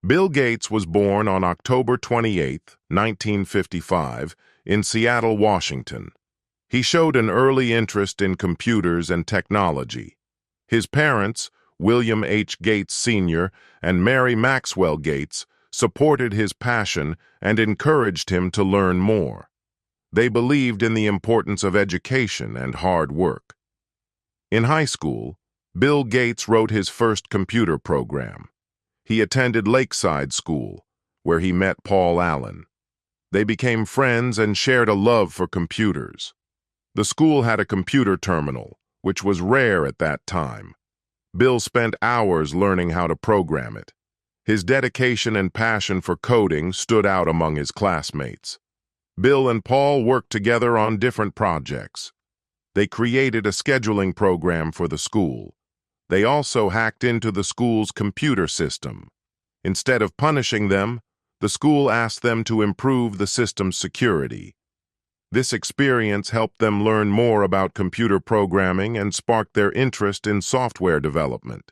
Bill Gates was born on October 28, 1955, in Seattle, Washington. He showed an early interest in computers and technology. His parents, William H. Gates Sr. and Mary Maxwell Gates, supported his passion and encouraged him to learn more. They believed in the importance of education and hard work. In high school, Bill Gates wrote his first computer program. He attended Lakeside School, where he met Paul Allen. They became friends and shared a love for computers. The school had a computer terminal, which was rare at that time. Bill spent hours learning how to program it. His dedication and passion for coding stood out among his classmates. Bill and Paul worked together on different projects. They created a scheduling program for the school. They also hacked into the school's computer system. Instead of punishing them, the school asked them to improve the system's security. This experience helped them learn more about computer programming and sparked their interest in software development.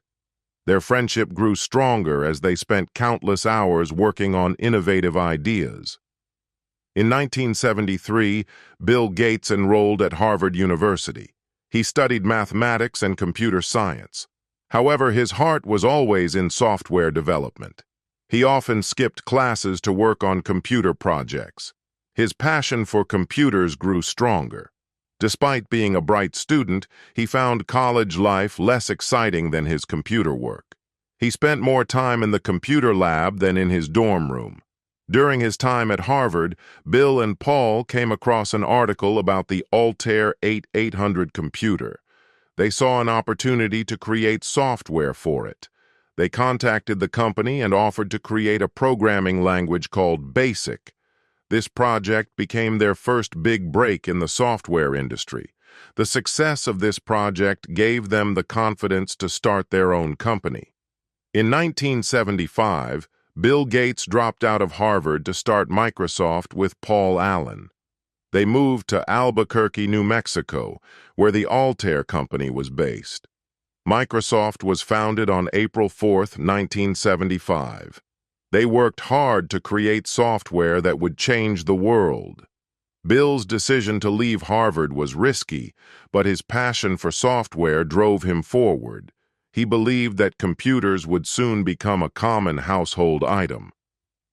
Their friendship grew stronger as they spent countless hours working on innovative ideas. In 1973, Bill Gates enrolled at Harvard University. He studied mathematics and computer science. However, his heart was always in software development. He often skipped classes to work on computer projects. His passion for computers grew stronger. Despite being a bright student, he found college life less exciting than his computer work. He spent more time in the computer lab than in his dorm room. During his time at Harvard, Bill and Paul came across an article about the Altair 8800 computer. They saw an opportunity to create software for it. They contacted the company and offered to create a programming language called BASIC. This project became their first big break in the software industry. The success of this project gave them the confidence to start their own company. In 1975, Bill Gates dropped out of Harvard to start Microsoft with Paul Allen. They moved to Albuquerque, New Mexico, where the Altair company was based. Microsoft was founded on April 4, 1975. They worked hard to create software that would change the world. Bill's decision to leave Harvard was risky, but his passion for software drove him forward. He believed that computers would soon become a common household item.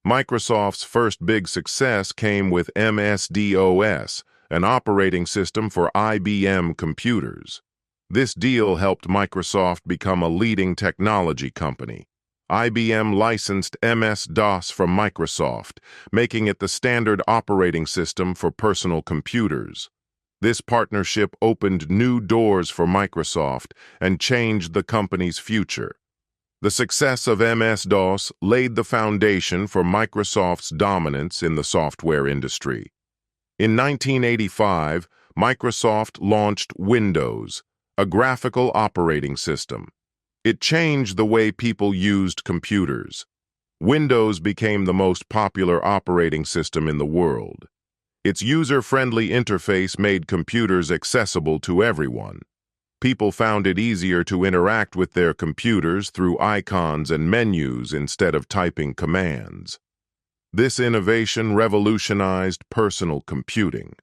Microsoft's first big success came with MS-DOS, an operating system for IBM computers. This deal helped Microsoft become a leading technology company. IBM licensed MS-DOS from Microsoft, making it the standard operating system for personal computers. This partnership opened new doors for Microsoft and changed the company's future. The success of MS-DOS laid the foundation for Microsoft's dominance in the software industry. In 1985, Microsoft launched Windows, a graphical operating system. It changed the way people used computers. Windows became the most popular operating system in the world. Its user-friendly interface made computers accessible to everyone. People found it easier to interact with their computers through icons and menus instead of typing commands. This innovation revolutionized personal computing.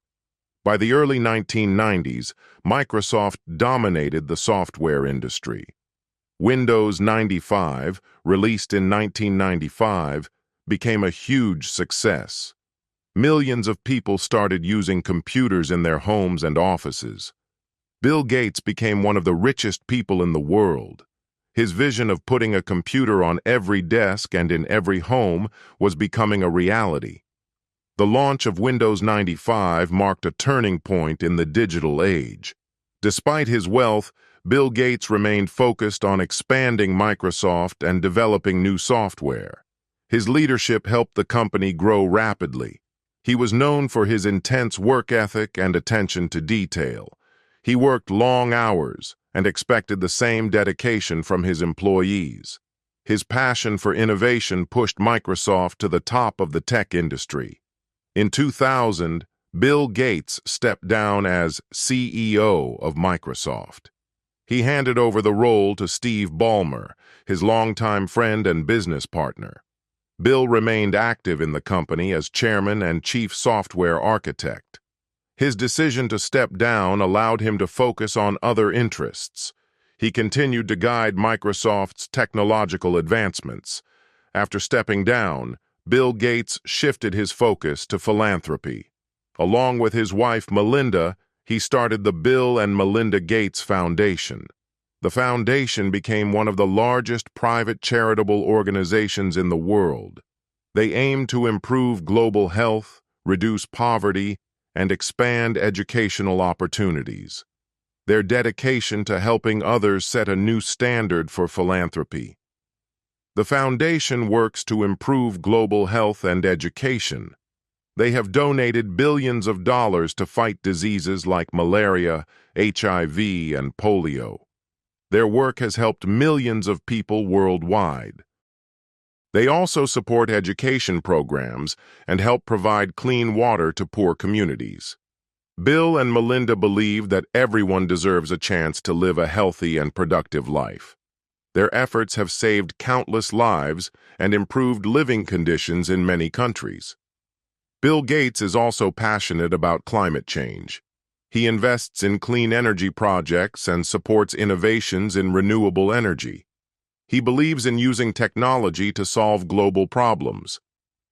By the early 1990s, Microsoft dominated the software industry. Windows 95, released in 1995, became a huge success. Millions of people started using computers in their homes and offices. Bill Gates became one of the richest people in the world. His vision of putting a computer on every desk and in every home was becoming a reality. The launch of Windows 95 marked a turning point in the digital age. Despite his wealth, Bill Gates remained focused on expanding Microsoft and developing new software. His leadership helped the company grow rapidly. He was known for his intense work ethic and attention to detail. He worked long hours and expected the same dedication from his employees. His passion for innovation pushed Microsoft to the top of the tech industry. In 2000, Bill Gates stepped down as CEO of Microsoft. He handed over the role to Steve Ballmer, his longtime friend and business partner. Bill remained active in the company as chairman and chief software architect. His decision to step down allowed him to focus on other interests. He continued to guide Microsoft's technological advancements. After stepping down, Bill Gates shifted his focus to philanthropy. Along with his wife Melinda, he started the Bill and Melinda Gates Foundation. The foundation became one of the largest private charitable organizations in the world. They aim to improve global health, reduce poverty, and expand educational opportunities. Their dedication to helping others set a new standard for philanthropy. The foundation works to improve global health and education. They have donated billions of dollars to fight diseases like malaria, HIV, and polio. Their work has helped millions of people worldwide. They also support education programs and help provide clean water to poor communities. Bill and Melinda believe that everyone deserves a chance to live a healthy and productive life. Their efforts have saved countless lives and improved living conditions in many countries. Bill Gates is also passionate about climate change. He invests in clean energy projects and supports innovations in renewable energy. He believes in using technology to solve global problems.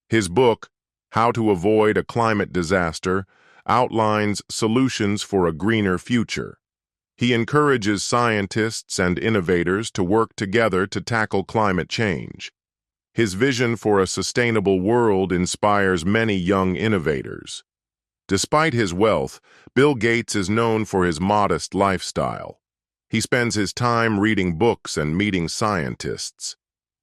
His book, How to Avoid a Climate Disaster, outlines solutions for a greener future. He encourages scientists and innovators to work together to tackle climate change. His vision for a sustainable world inspires many young innovators. Despite his wealth, Bill Gates is known for his modest lifestyle. He spends his time reading books and meeting scientists.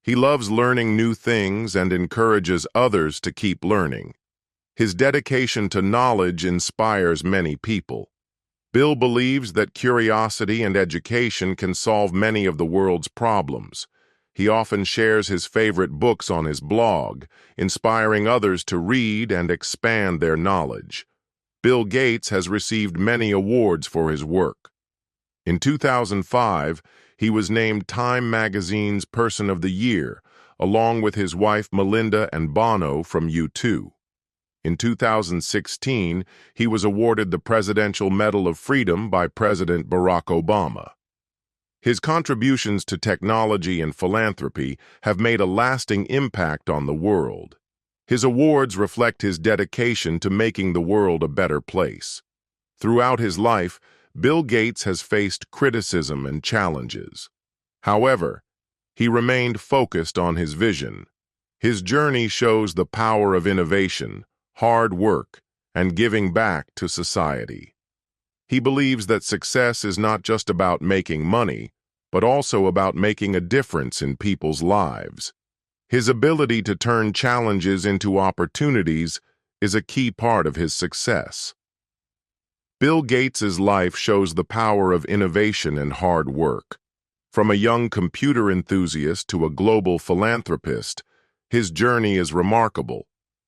He loves learning new things and encourages others to keep learning. His dedication to knowledge inspires many people. Bill believes that curiosity and education can solve many of the world's problems. He often shares his favorite books on his blog, inspiring others to read and expand their knowledge. Bill Gates has received many awards for his work. In 2005, he was named Time magazine's Person of the Year, along with his wife Melinda and Bono from U2. In 2016, he was awarded the Presidential Medal of Freedom by President Barack Obama. His contributions to technology and philanthropy have made a lasting impact on the world. His awards reflect his dedication to making the world a better place. Throughout his life, Bill Gates has faced criticism and challenges. However, he remained focused on his vision. His journey shows the power of innovation, hard work, and giving back to society. He believes that success is not just about making money, but also about making a difference in people's lives. His ability to turn challenges into opportunities is a key part of his success. Bill Gates's life shows the power of innovation and hard work. From a young computer enthusiast to a global philanthropist, his journey is remarkable.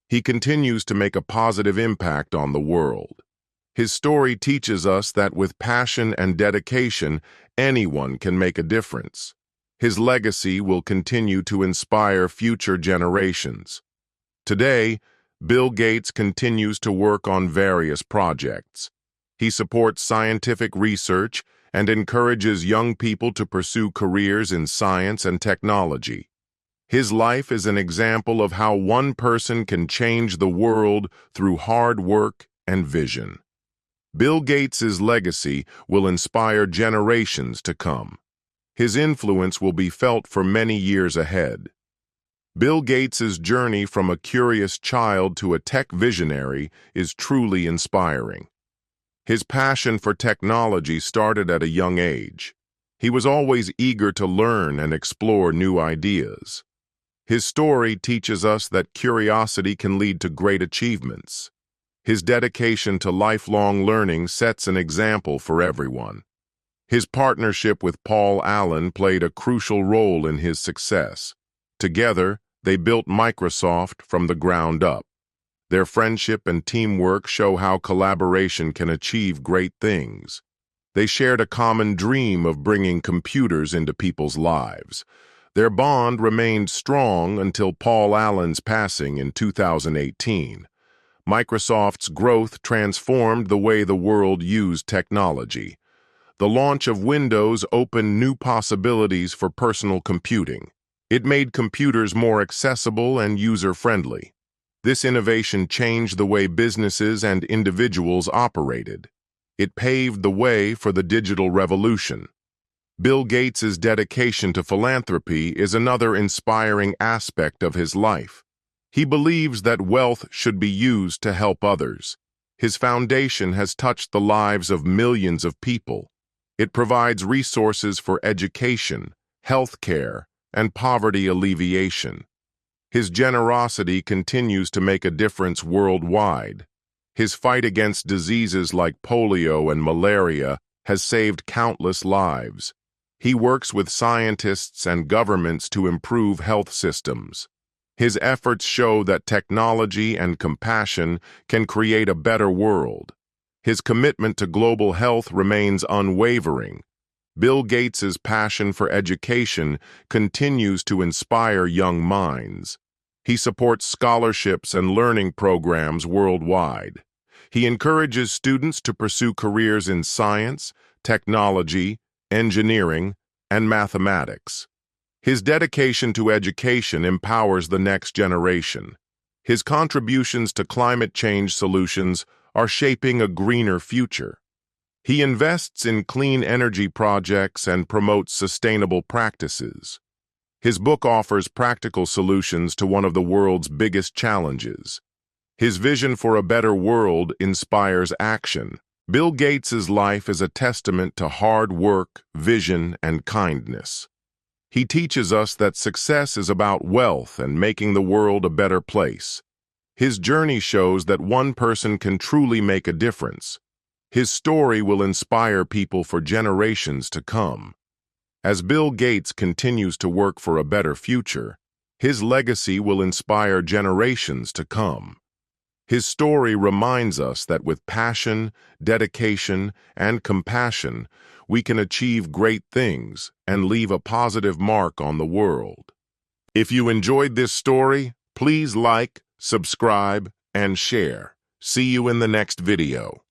He continues to make a positive impact on the world. His story teaches us that with passion and dedication, anyone can make a difference. His legacy will continue to inspire future generations. Today, Bill Gates continues to work on various projects. He supports scientific research and encourages young people to pursue careers in science and technology. His life is an example of how one person can change the world through hard work and vision. Bill Gates's legacy will inspire generations to come. His influence will be felt for many years ahead. Bill Gates's journey from a curious child to a tech visionary is truly inspiring. His passion for technology started at a young age. He was always eager to learn and explore new ideas. His story teaches us that curiosity can lead to great achievements. His dedication to lifelong learning sets an example for everyone. His partnership with Paul Allen played a crucial role in his success. Together, they built Microsoft from the ground up. Their friendship and teamwork show how collaboration can achieve great things. They shared a common dream of bringing computers into people's lives. Their bond remained strong until Paul Allen's passing in 2018. Microsoft's growth transformed the way the world used technology. The launch of Windows opened new possibilities for personal computing. It made computers more accessible and user-friendly. This innovation changed the way businesses and individuals operated. It paved the way for the digital revolution. Bill Gates's dedication to philanthropy is another inspiring aspect of his life. He believes that wealth should be used to help others. His foundation has touched the lives of millions of people. It provides resources for education, healthcare, and poverty alleviation. His generosity continues to make a difference worldwide. His fight against diseases like polio and malaria has saved countless lives. He works with scientists and governments to improve health systems. His efforts show that technology and compassion can create a better world. His commitment to global health remains unwavering. Bill Gates's passion for education continues to inspire young minds. He supports scholarships and learning programs worldwide. He encourages students to pursue careers in science, technology, engineering, and mathematics. His dedication to education empowers the next generation. His contributions to climate change solutions are shaping a greener future. He invests in clean energy projects and promotes sustainable practices. His book offers practical solutions to one of the world's biggest challenges. His vision for a better world inspires action. Bill Gates's life is a testament to hard work, vision, and kindness. He teaches us that success is about wealth and making the world a better place. His journey shows that one person can truly make a difference. His story will inspire people for generations to come. As Bill Gates continues to work for a better future, his legacy will inspire generations to come. His story reminds us that with passion, dedication, and compassion, we can achieve great things and leave a positive mark on the world. If you enjoyed this story, please like, subscribe, and share. See you in the next video.